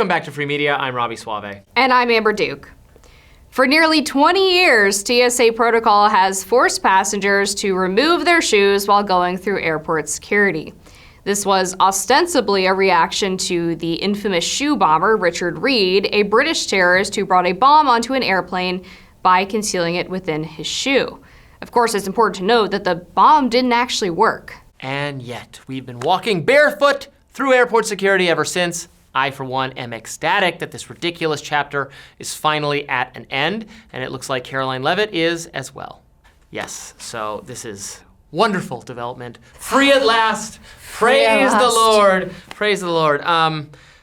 Welcome back to Free Media. I'm Robby Soave. And I'm Amber Duke. For nearly 20 years, TSA protocol has forced passengers to remove their shoes while going through airport security. This was ostensibly a reaction to the infamous shoe bomber Richard Reid, a British terrorist who brought a bomb onto an airplane by concealing it within his shoe. Of course, it's important to note that the bomb didn't actually work. And yet, we've been walking barefoot through airport security ever since. I, for one, am ecstatic that this ridiculous chapter is finally at an end, and it looks like Caroline Leavitt is as well. Yes, so this is wonderful development. Free at last. Praise the Lord. Praise the Lord.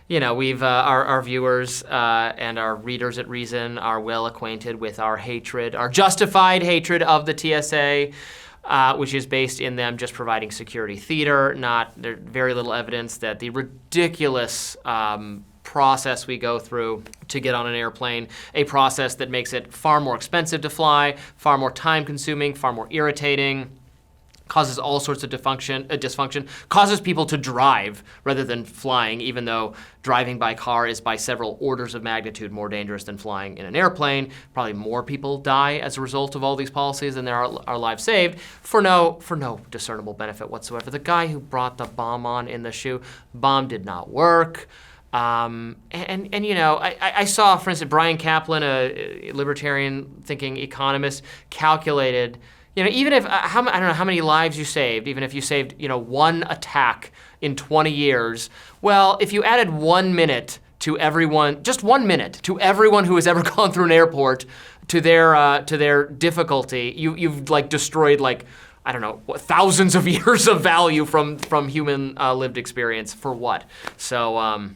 We've our viewers and our readers at Reason are well acquainted with our hatred, our justified hatred of the TSA, which is based in them just providing security theater. There's very little evidence that the ridiculous process we go through to get on an airplane, a process that makes it far more expensive to fly, far more time consuming, far more irritating, causes all sorts of dysfunction, causes people to drive rather than flying, even though driving by car is by several orders of magnitude more dangerous than flying in an airplane. Probably more people die as a result of all these policies than there are lives saved for no discernible benefit whatsoever. The guy who brought the bomb on in the shoe, bomb did not work. I saw, for instance, Brian Kaplan, a libertarian thinking economist, calculated, even if, I don't know how many lives you saved, even if you saved, one attack in 20 years, well, if you added 1 minute to everyone, just 1 minute to everyone who has ever gone through an airport to their difficulty, you've destroyed thousands of years of value from human lived experience for what? So,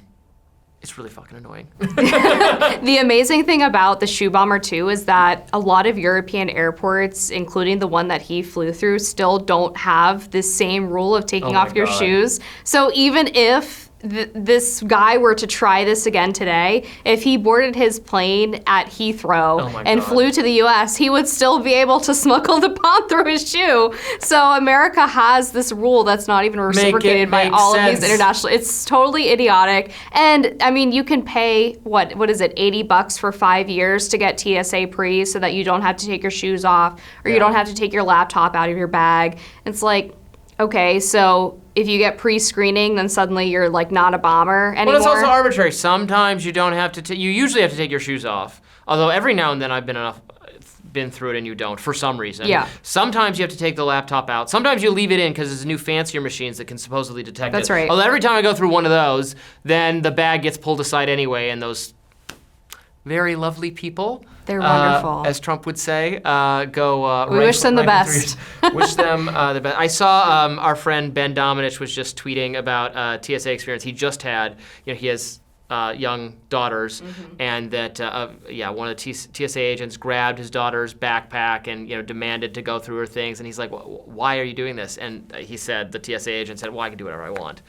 it's really fucking annoying. The amazing thing about the shoe bomber too is that a lot of European airports, including the one that he flew through, still don't have this same rule of taking off your shoes. So even if this guy were to try this again today, if he boarded his plane at Heathrow and flew to the US, he would still be able to smuggle the bomb through his shoe. So America has this rule that's not even reciprocated by all of these international. It's totally idiotic. And I mean, you can pay, what is it, $80 for 5 years to get TSA pre so that you don't have to take your shoes off or you don't have to take your laptop out of your bag. It's like, okay, so if you get pre-screening, then suddenly you're not a bomber anymore. Well, it's also arbitrary. Sometimes you don't have to. You usually have to take your shoes off. Although every now and then I've been through it and you don't for some reason. Yeah. Sometimes you have to take the laptop out. Sometimes you leave it in because there's new fancier machines that can supposedly detect it. That's right. Although every time I go through one of those, then the bag gets pulled aside anyway, and those very lovely people. They're wonderful. As Trump would say, go. We wish them the best. Wish them the best. I saw our friend Ben Domenech was just tweeting about TSA experience he just had. He has young daughters, and that one of the TSA agents grabbed his daughter's backpack and demanded to go through her things, and he's like, "Why are you doing this?" And he said, the TSA agent said, "Well, I can do whatever I want."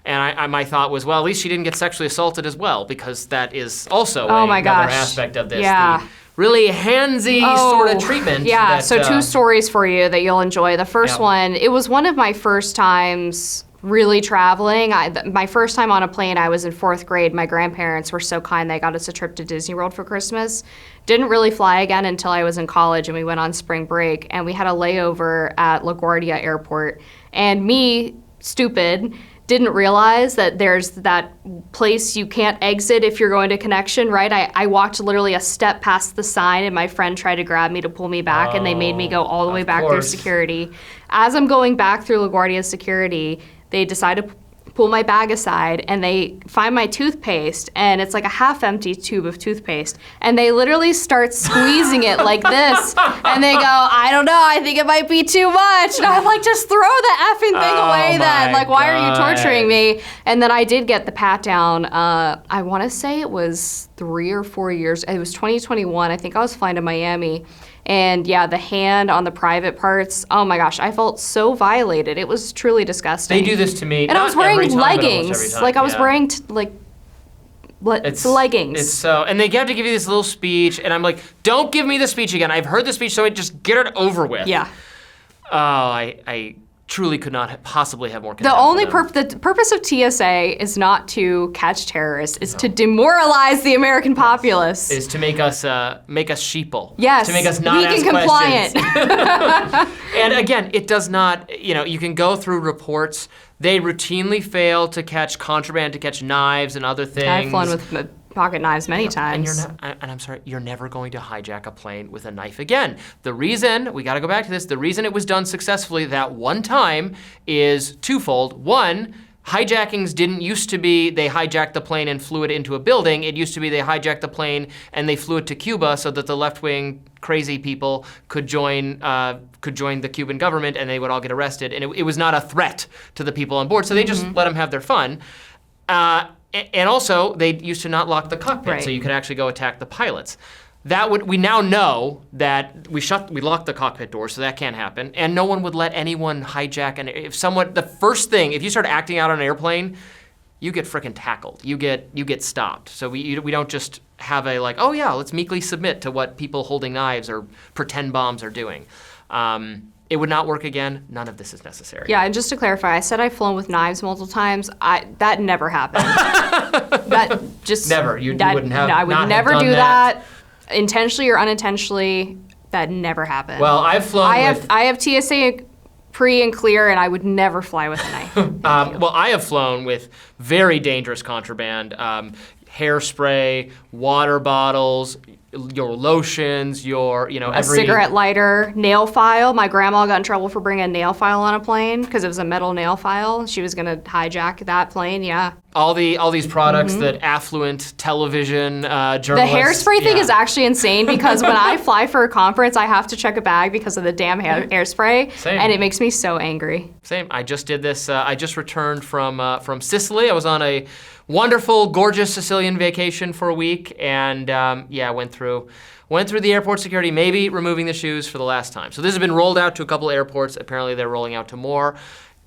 And my thought was, well, at least she didn't get sexually assaulted as well, because that is also another aspect of this. Yeah. The really handsy sort of treatment. Yeah, so two stories for you that you'll enjoy. The first one, it was one of my first times really traveling. My first time on a plane, I was in 4th grade. My grandparents were so kind, they got us a trip to Disney World for Christmas. Didn't really fly again until I was in college, and we went on spring break, and we had a layover at LaGuardia Airport. And me, stupid, didn't realize that there's that place you can't exit if you're going to connection, right? I walked literally a step past the sign, and my friend tried to grab me to pull me back, and they made me go all the way back through security. As I'm going back through LaGuardia security, they decide to pull my bag aside, and they find my toothpaste, and it's like a half-empty tube of toothpaste, and they literally start squeezing it like this, and they go, "I don't know, I think it might be too much," and I'm like, just throw the effing thing away then, like, why are you torturing me? And then I did get the pat down. I want to say it was 3 or 4 years, it was 2021, I think I was flying to Miami. And yeah, the hand on the private parts, oh my gosh, I felt so violated. It was truly disgusting. They do this to me. And I was wearing leggings. Like I was wearing leggings. It's so, and they have to give you this little speech, and I'm like, don't give me the speech again. I've heard the speech, so just get it over with. Yeah. Oh, I truly could not possibly have more The contempt only for them. the purpose of TSA is not to catch terrorists, it's to demoralize the American populace. Is to make us sheeple. Yes, To make us not weak ask and compliant. questions. And again, it does not, you can go through reports. They routinely fail to catch contraband, to catch knives and other things. I've flown with pocket knives many times. And I'm sorry, you're never going to hijack a plane with a knife again. The reason, we gotta go back to this, the reason it was done successfully that one time is twofold. One, hijackings didn't used to be they hijacked the plane and flew it into a building. It used to be they hijacked the plane and they flew it to Cuba so that the left-wing crazy people could join the Cuban government and they would all get arrested. And it was not a threat to the people on board, so they just let them have their fun. And also, they used to not lock the cockpit, so you could actually go attack the pilots. We now know that we locked the cockpit door, so that can't happen, and no one would let anyone hijack. And the first thing, if you start acting out on an airplane, you get frickin' tackled. You get stopped. So we don't just have a like, oh yeah, let's meekly submit to what people holding knives or pretend bombs are doing. It would not work again. None of this is necessary. Yeah, and just to clarify, I said I've flown with knives multiple times. That never happened. That just never. You wouldn't have. No, I would not never have done do that, intentionally or unintentionally. That never happened. Well, I've flown I have TSA pre and clear, and I would never fly with a knife. Well, I have flown with very dangerous contraband, hairspray, water bottles, your lotions, a cigarette lighter, nail file. My grandma got in trouble for bringing a nail file on a plane because it was a metal nail file. She was gonna hijack that plane. Yeah. All these products that affluent television journalists. The hairspray thing is actually insane because when I fly for a conference, I have to check a bag because of the damn hairspray, Same. and it makes me so angry. Same. I just did this. I just returned from Sicily. I was on a wonderful, gorgeous Sicilian vacation for a week, and went through the airport security, maybe removing the shoes for the last time. So this has been rolled out to a couple airports. Apparently, they're rolling out to more.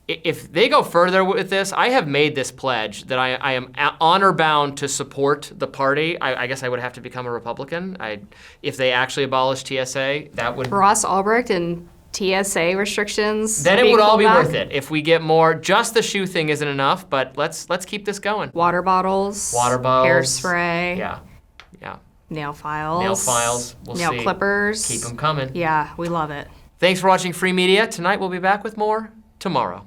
If they go further with this, I have made this pledge that I am honor bound to support the party. I guess I would have to become a Republican. If they actually abolish TSA, that would Ross Ulbricht and TSA restrictions. Then it would all be back. worth it. If we get more, just the shoe thing isn't enough, but let's keep this going. Water bottles. Hairspray. Yeah. Nail files. We'll nail see. clippers. Keep them coming. Yeah, we love it. Thanks for watching Free Media. Tonight we'll be back with more tomorrow.